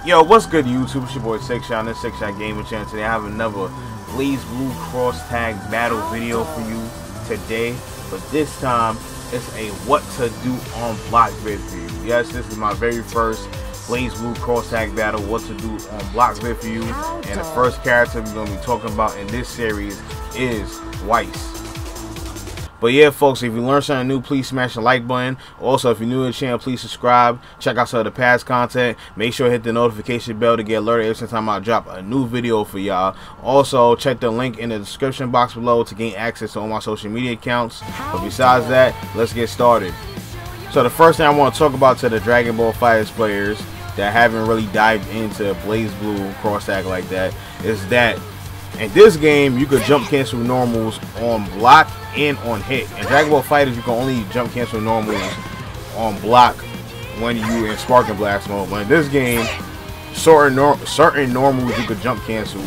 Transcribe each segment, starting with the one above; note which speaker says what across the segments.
Speaker 1: Yo, what's good YouTube? It's your boy 6Shot, this 6Shot Gaming Channel. Today I have another Blazblue cross tag battle video for you today. But this time, it's a what to do on block vid for you. Yes, this is my very first Blazblue cross tag battle, what to do on block vid for you. And the first character we're going to be talking about in this series is Weiss. But yeah, folks, if you learned something new, please smash the like button. Also, if you're new to the channel, please subscribe. Check out some of the past content. Make sure to hit the notification bell to get alerted every time I drop a new video for y'all. Also, check the link in the description box below to gain access to all my social media accounts. But besides that, let's get started. So the first thing I want to talk about to the Dragon Ball FighterZ players that haven't really dived into Blazblue cross tag like that is that in this game, you could jump cancel normals on block and on hit. In Dragon Ball FighterZ, you can only jump cancel normals on block when you in Sparking Blast mode. But in this game, certain normals you could jump cancel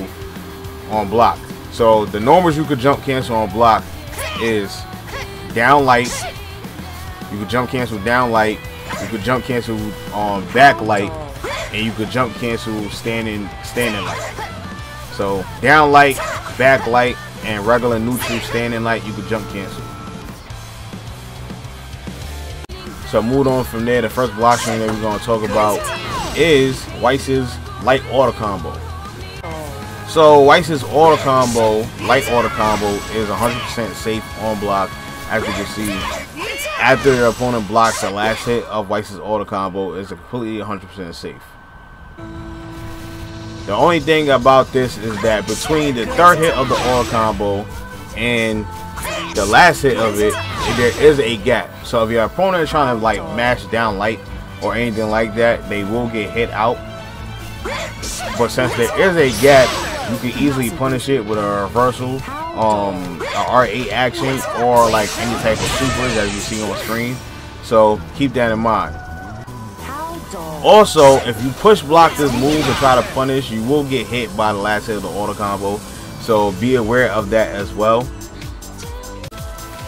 Speaker 1: on block. So the normals you could jump cancel on block is down light. You could jump cancel down light. You could jump cancel on back light, and you could jump cancel standing light. So down light, back light, and regular neutral standing light, you could jump cancel. So moving on from there, the first block string that we're going to talk about is Weiss's light auto combo. So Weiss's auto combo, light auto combo, is 100% safe on block. As you can see, after your opponent blocks the last hit of Weiss's auto combo, is completely 100% safe. The only thing about this is that between the third hit of the auto combo and the last hit of it, there is a gap. So if your opponent is trying to like mash down light or anything like that, they will get hit out. But since there is a gap, you can easily punish it with a reversal, a R8 action, or like any type of supers as you see on screen. So keep that in mind. Also, if you push block this move to try to punish, you will get hit by the last hit of the auto combo. So be aware of that as well.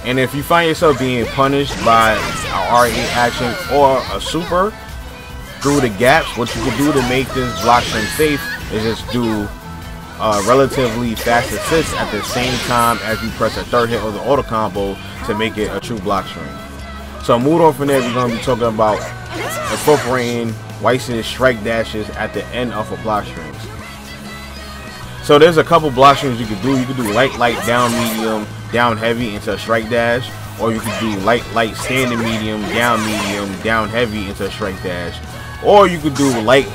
Speaker 1: And if you find yourself being punished by an R8 action or a super through the gaps, what you can do to make this block string safe is just do relatively fast assists at the same time as you press a third hit of the auto combo to make it a true block string. So moving on from there, we're going to be talking about incorporating Weiss's strike dashes at the end of a block strings. So there's a couple block strings you can do. You can do light, down, medium, down, heavy into a strike dash, or you can do light, standing, medium, down, heavy into a strike dash, or you could do light,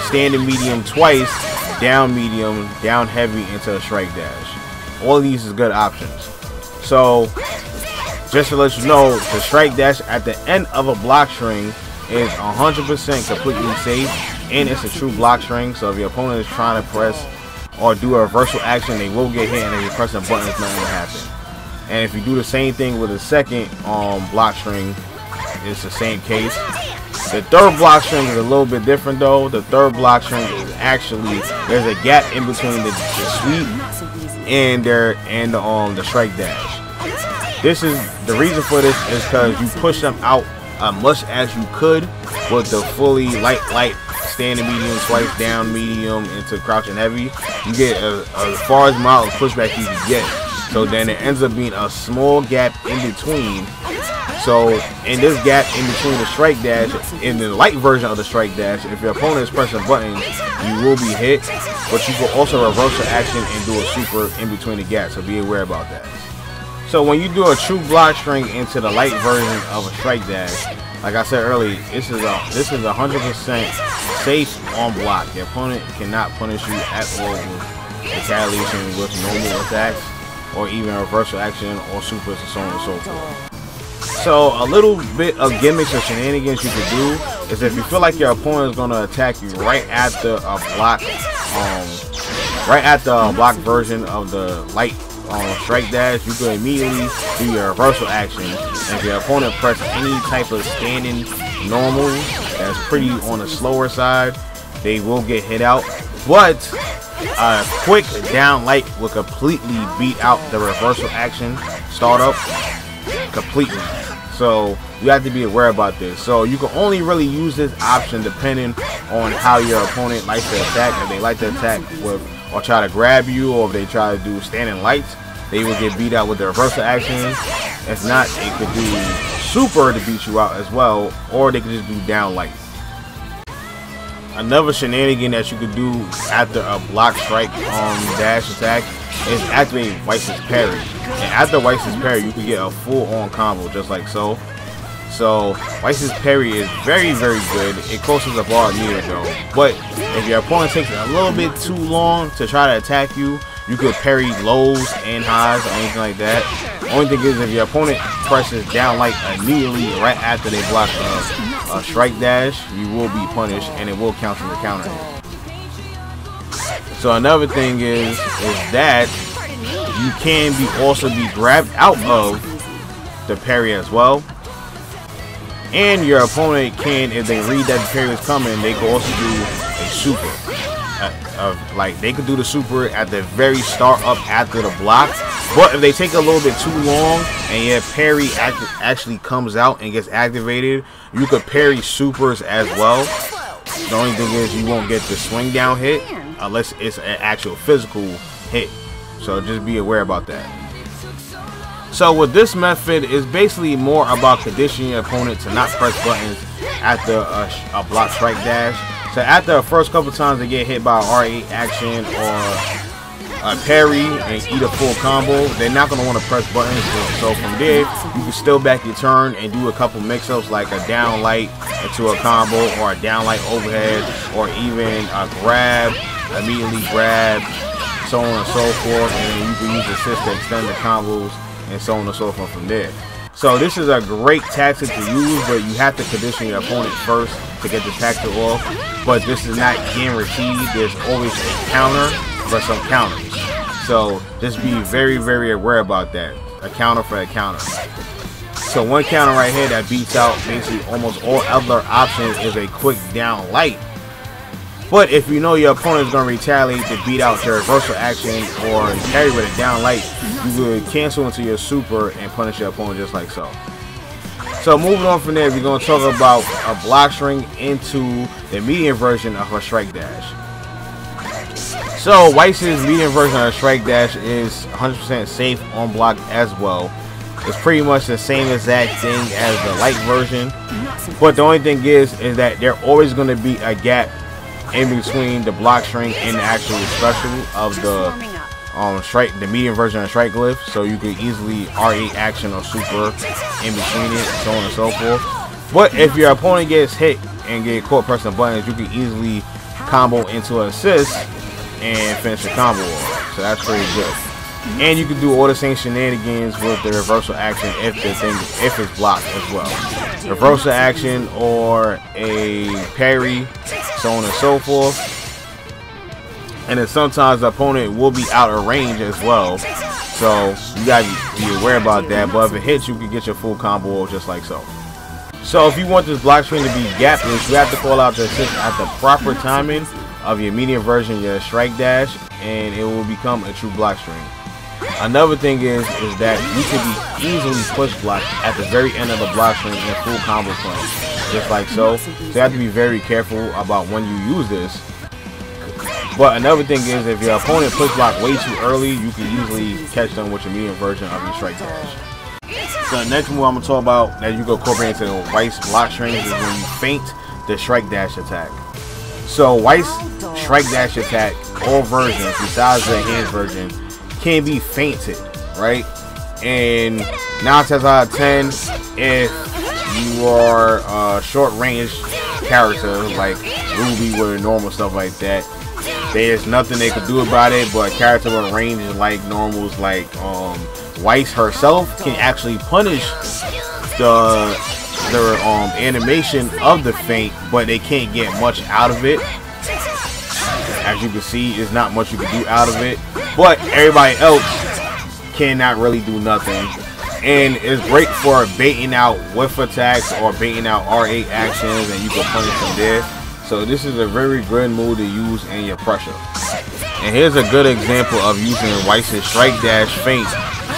Speaker 1: standing, medium twice, down, medium, down, heavy into a strike dash. All of these is good options. So just to let you know, the strike dash at the end of a block string is 100% completely safe, and it's a true block string. So if your opponent is trying to press or do a reversal action, they will get hit, and if you press a button, it's nothing will happen. And if you do the same thing with a second block string, it's the same case. The third block string is a little bit different though. The third block string is actually, there's a gap in between the sweep and the strike dash. This is the reason for this is because you push them out as much as you could with the fully light, standing medium, twice down medium into crouching heavy. You get as far as amount of pushback you can get. So then it ends up being a small gap in between. So in this gap in between the strike dash, in the light version of the strike dash, if your opponent is pressing buttons, you will be hit. But you can also reverse the action and do a super in between the gaps. So be aware about that. So when you do a true block string into the light version of a strike dash, like I said earlier, this is 100% safe on block. Your opponent cannot punish you at all with retaliation with normal attacks, or even reversal action or supers and so on and so forth. So a little bit of gimmicks or shenanigans you can do is if you feel like your opponent is going to attack you right after a block, block version of the light strike dash, you can immediately do your reversal action, and if your opponent press any type of standing normal that's pretty on the slower side, they will get hit out. But a quick down light will completely beat out the reversal action startup completely. So you have to be aware about this. So you can only really use this option depending on how your opponent likes to attack. If they like to attack with or try to grab you, or if they try to do standing lights, they will get beat out with the reversal action. If not, it could do super to beat you out as well, or they could just do down light. Another shenanigan that you could do after a block strike dash attack is activating Weiss's parry. And after Weiss's parry, you can get a full-on combo just like so. So Weiss's parry is very, very good. It costs a bar meter though. But if your opponent takes a little bit too long to try to attack you, you could parry lows and highs or anything like that. Only thing is, if your opponent presses down light immediately right after they block a strike dash, you will be punished and it will count as a counter hit. So another thing is that you can also be grabbed out of the parry as well. And your opponent can, if they read that the parry is coming, they can also do a super. Like they could do the super at the very start up after the block. But if they take a little bit too long and your parry actually comes out and gets activated, you could parry supers as well. The only thing is you won't get the swing down hit unless it's an actual physical hit. So just be aware about that. So with this method, is basically more about conditioning your opponent to not press buttons after a block strike dash. So after the first couple times they get hit by an R8 action or a parry and eat a full combo, they're not going to want to press buttons. So from there, you can still back your turn and do a couple mix-ups like a down light into a combo, or a down light overhead, or even a grab, immediately grab, so on and so forth. And then you can use assist to extend the combos and so on and so forth from there. So this is a great tactic to use, but you have to condition your opponent first to get the tactic off. But this is not guaranteed. There's always a counter for some counters. So just be very, very aware about that. A counter for a counter. So one counter right here that beats out basically almost all other options is a quick down light. But if you know your opponent is going to retaliate to beat out your reversal action or parry with a down light, you could cancel into your super and punish your opponent just like so. So moving on from there, we're going to talk about a block string into the medium version of a strike dash. So Weiss's medium version of a strike dash is 100% safe on block as well. It's pretty much the same exact thing as the light version. But the only thing is that there always going to be a gap in between the block string and the actual special of the medium version of strike glyph, so you can easily R8 action or super in between it, so on and so forth. But if your opponent gets hit and get caught pressing buttons, you can easily combo into an assist and finish the combo off. So that's pretty good. And you can do all the same shenanigans with the reversal action if it's blocked as well. Reversal action or a parry, so on and so forth. And then sometimes the opponent will be out of range as well. So you gotta be aware about that. But if it hits, you can get your full combo just like so. So if you want this block string to be gapless, you have to call out the assist at the proper timing of your medium version, your strike dash, and it will become a true block string. Another thing is that you can be easily push blocked at the very end of the block string in full combo play, just like so. So you have to be very careful about when you use this. But another thing is, if your opponent push block way too early, you can usually catch them with your medium version of your strike dash. So the next move I'm going to talk about that you can incorporate into the Weiss block strings is when you feint the strike dash attack. So Weiss strike dash attack, all versions besides the enhanced version, can be feinted, right? And 9 times out of 10, if you are a short range character like Ruby with normal stuff like that, there's nothing they could do about it. But a character with range like normals like Weiss herself can actually punish the animation of the feint, but they can't get much out of it. As you can see, there's not much you can do out of it, but everybody else cannot really do nothing. And it's great for baiting out whiff attacks or baiting out R8 actions, and you can punish them there. So this is a very good move to use in your pressure. And here's a good example of using Weiss's strike dash feint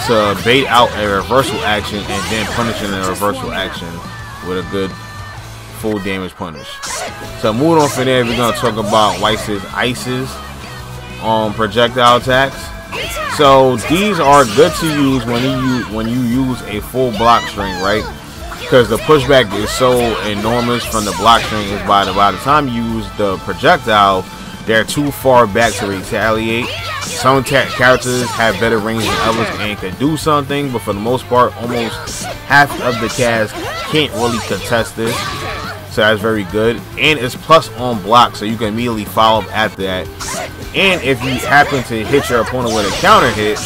Speaker 1: to bait out a reversal action and then punishing a reversal action with a good full damage punish. So moving on from there, we're gonna talk about Weiss's ices projectile attacks. So these are good to use when you use a full block string, right? Because the pushback is so enormous from the block string is by the time you use the projectile, they're too far back to retaliate. Some characters have better range than others and can do something, but for the most part, almost half of the cast can't really contest this. So that's very good, and it's plus on block, so you can immediately follow up after that. And if you happen to hit your opponent with a counter hit,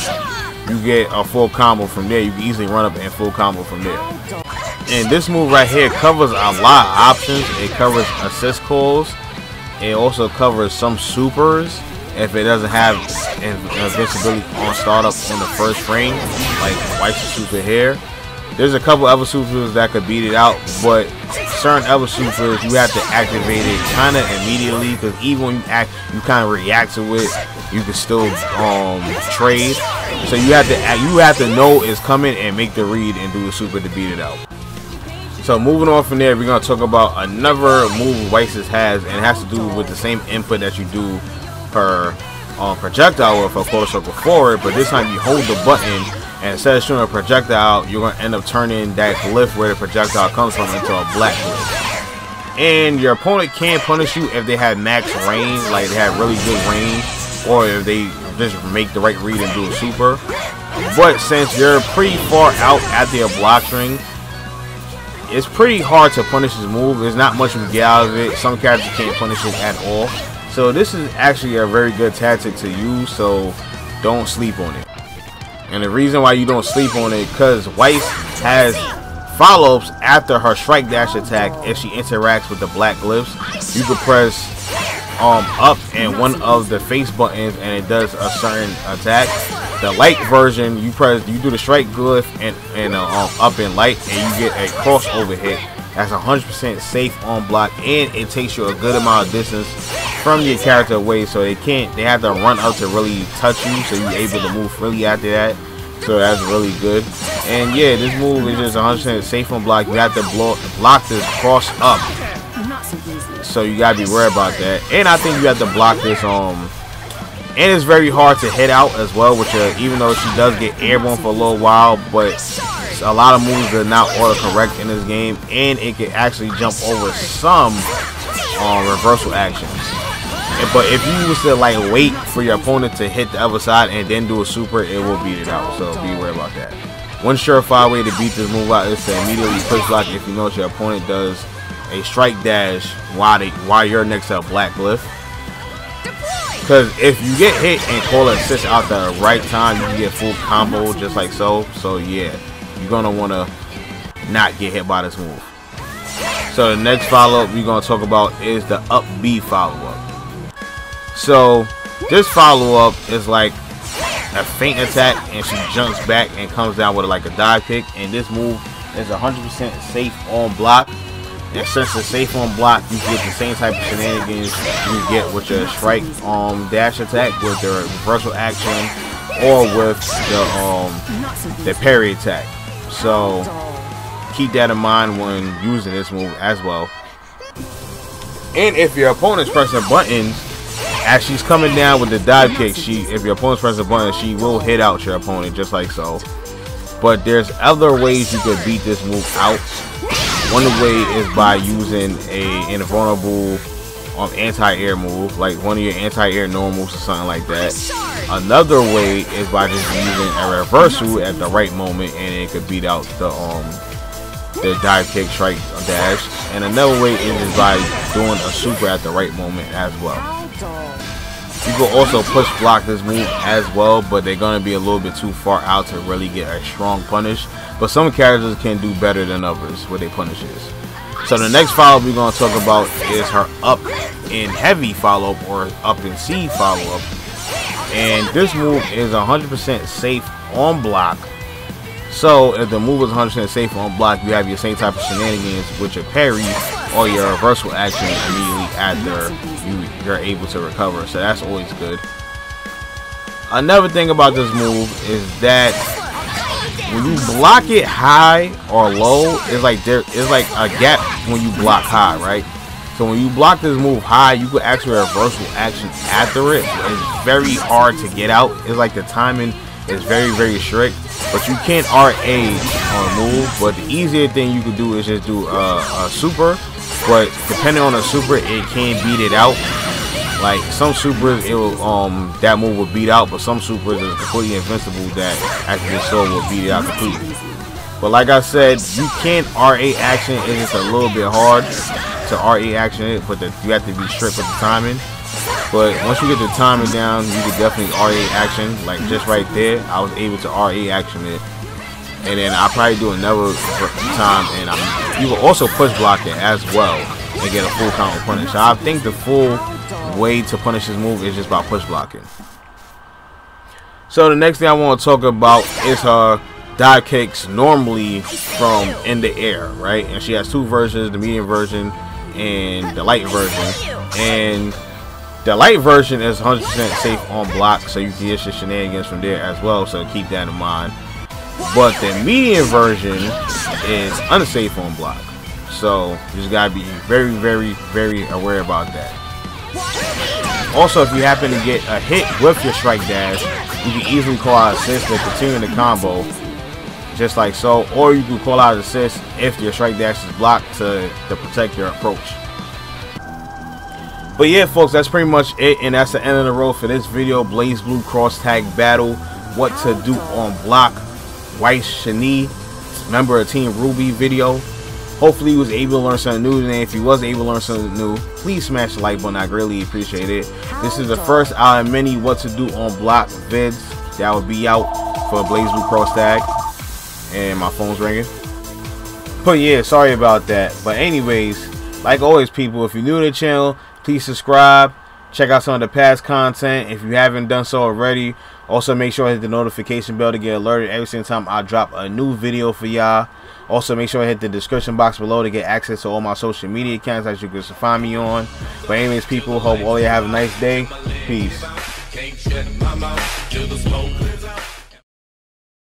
Speaker 1: you get a full combo from there. You can easily run up and full combo from there. And this move right here covers a lot of options. It covers assist calls. It also covers some supers if it doesn't have invincibility on startup on the first frame, like Weiss super here. There's a couple other supers that could beat it out, but certain other supers you have to activate it kind of immediately, because even when you kind of react to it, you can still trade. So you have to know it's coming and make the read and do the super to beat it out. So moving on from there, we're gonna talk about another move Weiss has, and it has to do with the same input that you do per projectile with a quarter circle forward, but this time you hold the button. And instead of shooting a projectile, you're going to end up turning that glyph where the projectile comes from into a black glyph. And your opponent can punish you if they have max range, like they have really good range, or if they just make the right read and do a super. But since you're pretty far out at the block string, it's pretty hard to punish this move. There's not much you can get out of it. Some characters can't punish it at all. So this is actually a very good tactic to use, so don't sleep on it. And the reason why you don't sleep on it, because Weiss has follow-ups after her strike dash attack. If she interacts with the black glyphs, you can press up and one of the face buttons and it does a certain attack. The light version, you do the strike glyph and up and light, and you get a crossover hit. That's 100% safe on block, and it takes you a good amount of distance from your character away, so they have to run up to really touch you, so you're able to move freely after that. So that's really good. And yeah, this move is just 100% safe on block. You have to block this cross up, so you gotta be worried about that. And I think you have to block this and it's very hard to hit out as well, which even though she does get airborne for a little while, but a lot of moves are not autocorrect in this game, and it can actually jump over some reversal actions. But if you was to like wait for your opponent to hit the other side and then do a super, it will beat it out. So be aware about that. One surefire way to beat this move out is to immediately push block if you know your opponent does a strike dash while you're next to a black glyph. Because if you get hit and call assist out the right time, you can get full combo just like so. So yeah, you're gonna want to not get hit by this move. So the next follow-up we're gonna talk about is the up B follow-up. So this follow-up is like a feint attack, and she jumps back and comes down with like a dive kick. And this move is 100% safe on block. And since it's safe on block, you get the same type of shenanigans you get with your strike dash attack, with the reversal action, or with the parry attack. So keep that in mind when using this move as well. And if your opponent's pressing buttons as she's coming down with the dive kick, if your opponent's pressing buttons, she will hit out your opponent just like so. But there's other ways you could beat this move out. One way is by using a invulnerable anti-air move, like one of your anti-air normals or something like that. Another way is by just using a reversal at the right moment, and it could beat out the dive kick, strike dash. And another way is by doing a super at the right moment as well. You can also push block this move as well, but they're going to be a little bit too far out to really get a strong punish. But some characters can do better than others with their punishes. So the next follow-up we're going to talk about is her up in heavy follow-up, or up in C follow-up. And this move is 100% safe on block. So if the move is 100% safe on block, you have your same type of shenanigans with your parry or your reversal action immediately after you're able to recover. So that's always good. Another thing about this move is that when you block it high or low, it's like a gap when you block high, right? So when you block this move high, you could actually reversal action after it. It's very hard to get out. It's like the timing is very strict, but you can't RA on a move. But the easier thing you could do is just do a super. But depending on the super, it can beat it out. Like some supers, it will that move will beat out, but some supers is completely invincible that actually so will beat it out completely. But like I said, you can RA action. It's just a little bit hard to RA action it, but you have to be strict with the timing. But once you get the timing down, you can definitely RA action. Like just right there, I was able to RA action it, and then I'll probably do another time, and you will also push block it as well and get a full counter punish. So I think the full way to punish this move is just by push blocking. So the next thing I want to talk about is her dive kicks normally from in the air, right? And she has two versions, the medium version and the light version. And the light version is 100% safe on block, so you can get your shenanigans from there as well, so keep that in mind. But the medium version is unsafe on block, so you just gotta be very aware about that. Also, if you happen to get a hit with your strike dash, you can easily call out assist to continue the combo, just like so, or you can call out assist if your strike dash is blocked to protect your approach. But yeah, folks, that's pretty much it, and that's the end of the road for this video. Blazblue cross tag battle, what to do on block. Weiss Shani, member of Team Ruby video. Hopefully you was able to learn something new today. If you was able to learn something new, please smash the like button. I greatly appreciate it. This is the first out of many what to do on block vids that will be out for Blazblue cross tag. And my phone's ringing. But yeah, sorry about that. But anyways, like always, people, if you're new to the channel, please subscribe. Check out some of the past content if you haven't done so already. Also, make sure to hit the notification bell to get alerted every single time I drop a new video for y'all. Also, make sure to hit the description box below to get access to all my social media accounts that you can find me on. But anyways, people, hope all you have a nice day. Peace.